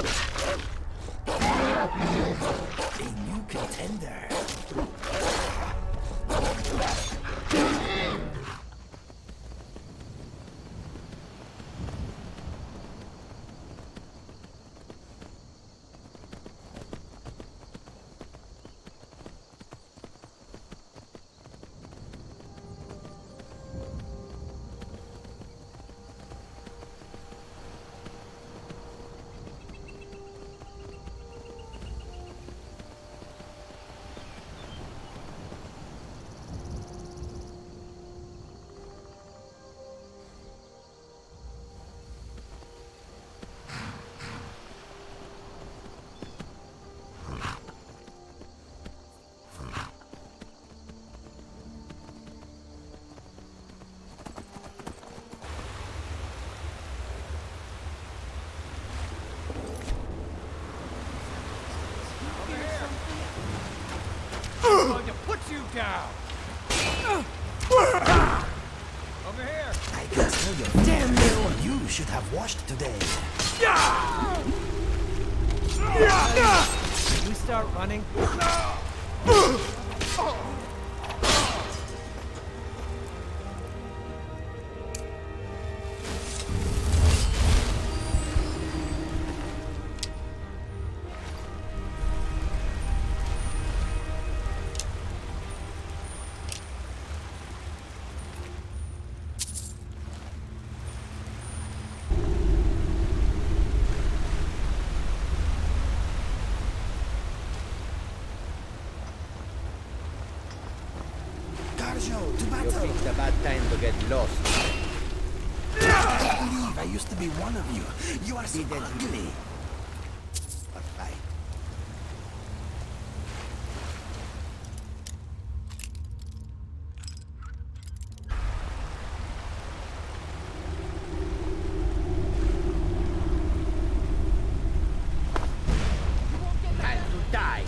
A new contender. I'm going to put you down! Over here! I can smell your damn nail. You should have washed today. Can we start running? To You battle. picked a bad time to get lost. I can't believe I used to be one of you. You are so Didn't ugly. But I... Time to die!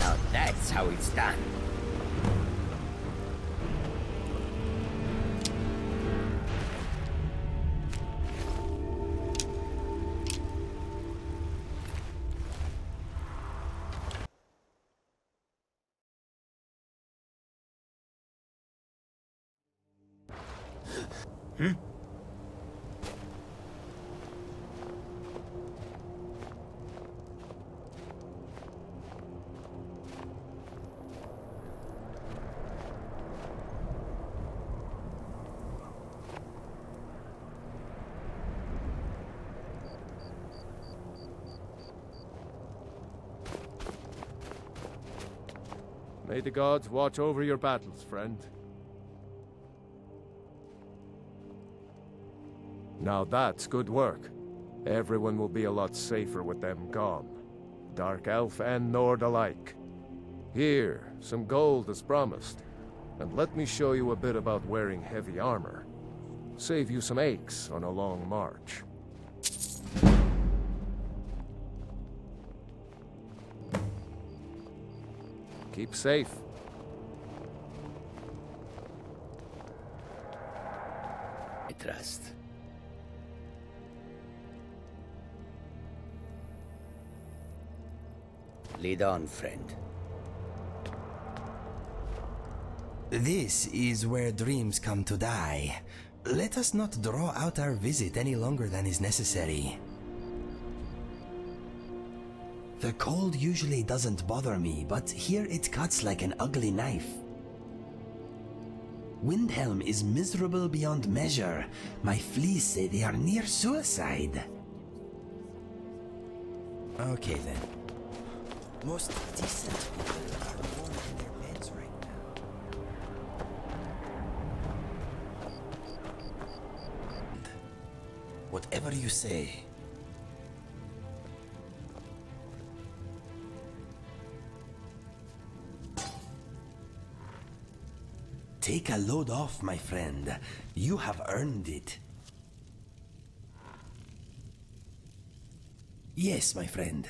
Now that's how it's done. May the gods watch over your battles, friend. Now that's good work. Everyone will be a lot safer with them gone. Dark Elf and Nord alike. Here, some gold as promised. And let me show you a bit about wearing heavy armor. Save you some aches on a long march. Keep safe. I trust. Lead on, friend. This is where dreams come to die. Let us not draw out our visit any longer than is necessary. The cold usually doesn't bother me, but here it cuts like an ugly knife. Windhelm is miserable beyond measure. My fleas say they are near suicide. Okay then. Most decent people are warm in their beds right now. Whatever you say. Take a load off, my friend. You have earned it. Yes, my friend.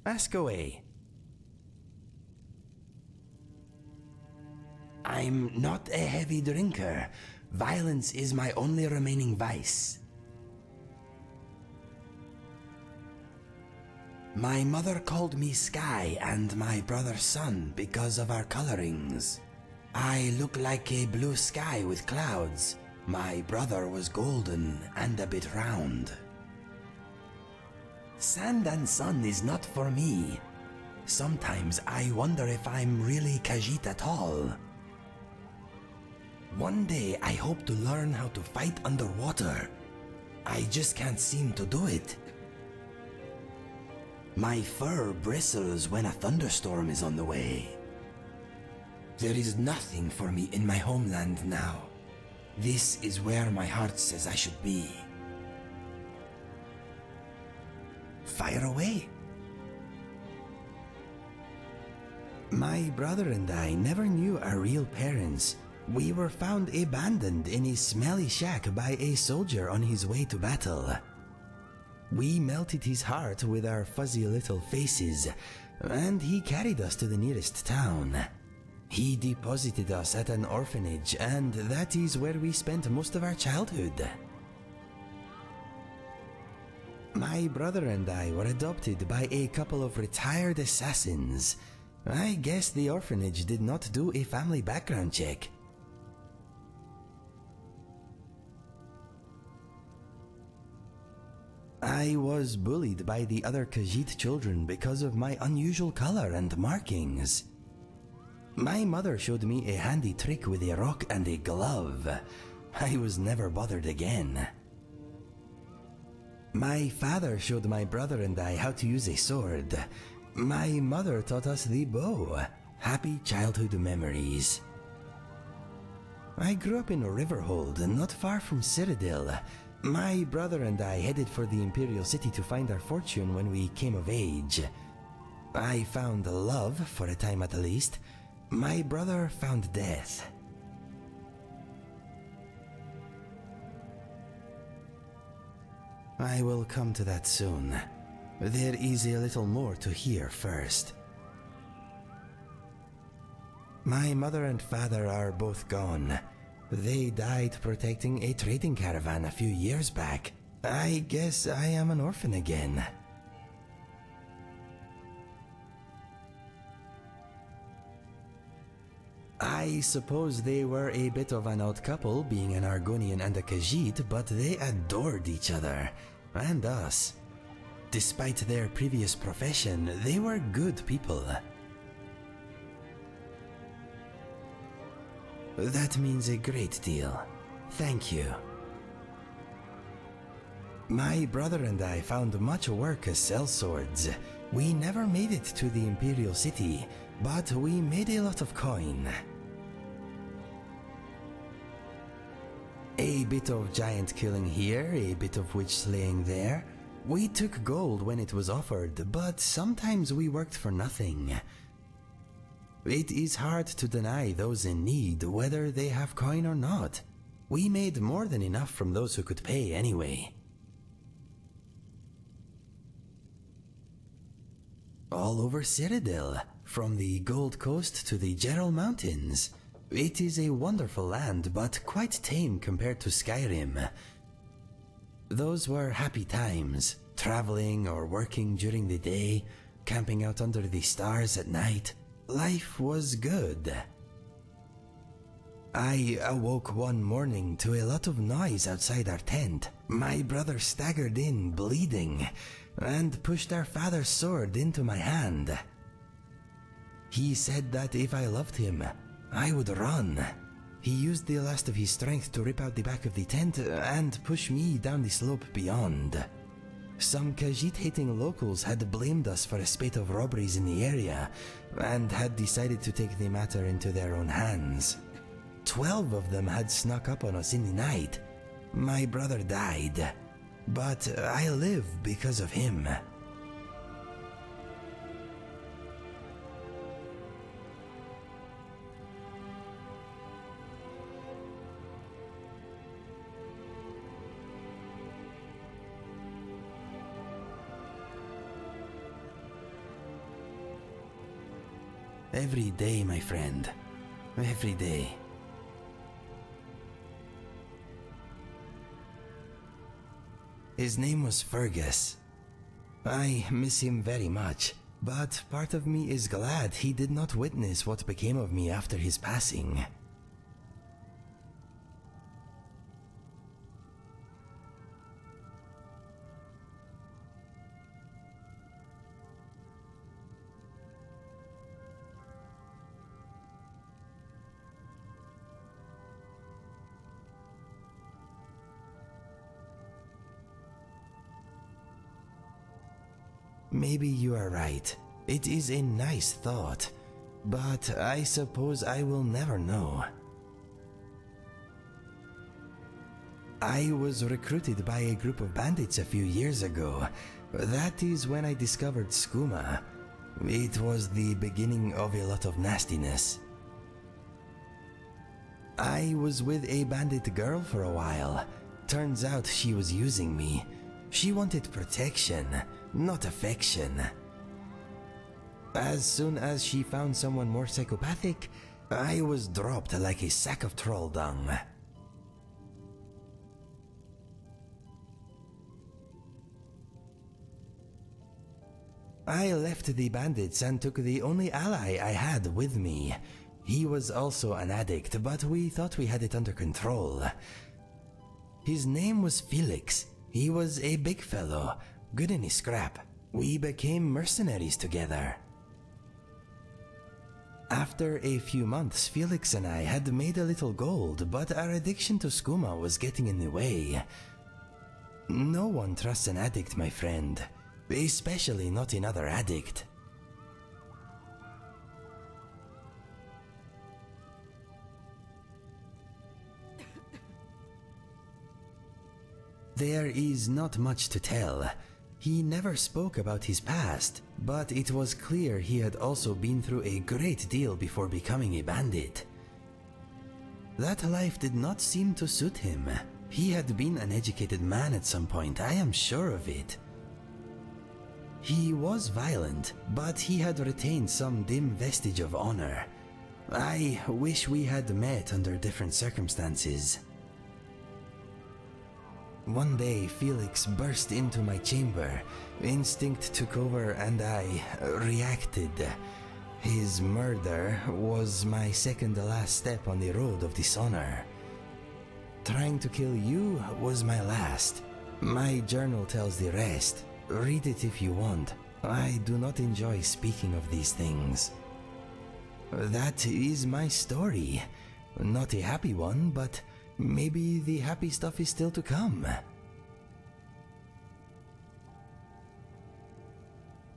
Ask away. I'm not a heavy drinker. Violence is my only remaining vice. My mother called me Sky and my brother Sun because of our colorings. I look like a blue sky with clouds. My brother was golden and a bit round. Sand and sun is not for me. Sometimes I wonder if I'm really Khajiit at all. One day I hope to learn how to fight underwater. I just can't seem to do it. My fur bristles when a thunderstorm is on the way. There is nothing for me in my homeland now. This is where my heart says I should be. Fire away. My brother and I never knew our real parents. We were found abandoned in a smelly shack by a soldier on his way to battle. We melted his heart with our fuzzy little faces, and he carried us to the nearest town. He deposited us at an orphanage, and that is where we spent most of our childhood. My brother and I were adopted by a couple of retired assassins. I guess the orphanage did not do a family background check. I was bullied by the other Khajiit children because of my unusual color and markings. My mother showed me a handy trick with a rock and a glove. I was never bothered again. My father showed my brother and I how to use a sword. My mother taught us the bow. Happy childhood memories. I grew up in Riverhold, not far from Cyrodiil. My brother and I headed for the Imperial City to find our fortune when we came of age. I found love, for a time at least. My brother found death. I will come to that soon. There is a little more to hear first. My mother and father are both gone. They died protecting a trading caravan a few years back. I guess I am an orphan again. I suppose they were a bit of an odd couple, being an Argonian and a Khajiit, but they adored each other, and us. Despite their previous profession, they were good people. That means a great deal. Thank you. My brother and I found much work as sellswords. We never made it to the Imperial City, but we made a lot of coin. A bit of giant killing here, a bit of witch slaying there. We took gold when it was offered, but sometimes we worked for nothing. It is hard to deny those in need, whether they have coin or not. We made more than enough from those who could pay anyway. All over Cyrodiil, from the Gold Coast to the Gerald Mountains. It is a wonderful land, but quite tame compared to Skyrim. Those were happy times, traveling or working during the day, camping out under the stars at night. Life was good. I awoke one morning to a lot of noise outside our tent. My brother staggered in, bleeding, and pushed our father's sword into my hand. He said that if I loved him, I would run. He used the last of his strength to rip out the back of the tent and push me down the slope beyond. Some Khajiit-hating locals had blamed us for a spate of robberies in the area, and had decided to take the matter into their own hands. 12 of them had snuck up on us in the night. My brother died, but I live because of him. Every day, my friend. Every day. His name was Fergus. I miss him very much, but part of me is glad he did not witness what became of me after his passing. Maybe you are right. It is a nice thought, but I suppose I will never know. I was recruited by a group of bandits a few years ago. That is when I discovered skooma. It was the beginning of a lot of nastiness. I was with a bandit girl for a while. Turns out she was using me. She wanted protection, not affection. As soon as she found someone more psychopathic, I was dropped like a sack of troll dung. I left the bandits and took the only ally I had with me. He was also an addict, but we thought we had it under control. His name was Felix. He was a big fellow, good in his scrap. We became mercenaries together. After a few months, Felix and I had made a little gold, but our addiction to skooma was getting in the way. No one trusts an addict, my friend, especially not another addict. There is not much to tell. He never spoke about his past, but it was clear he had also been through a great deal before becoming a bandit. That life did not seem to suit him. He had been an educated man at some point, I am sure of it. He was violent, but he had retained some dim vestige of honor. I wish we had met under different circumstances. One day, Felix burst into my chamber. Instinct took over and I reacted. His murder was my second-to-last step on the road of dishonor. Trying to kill you was my last. My journal tells the rest. Read it if you want. I do not enjoy speaking of these things. That is my story. Not a happy one, but maybe the happy stuff is still to come.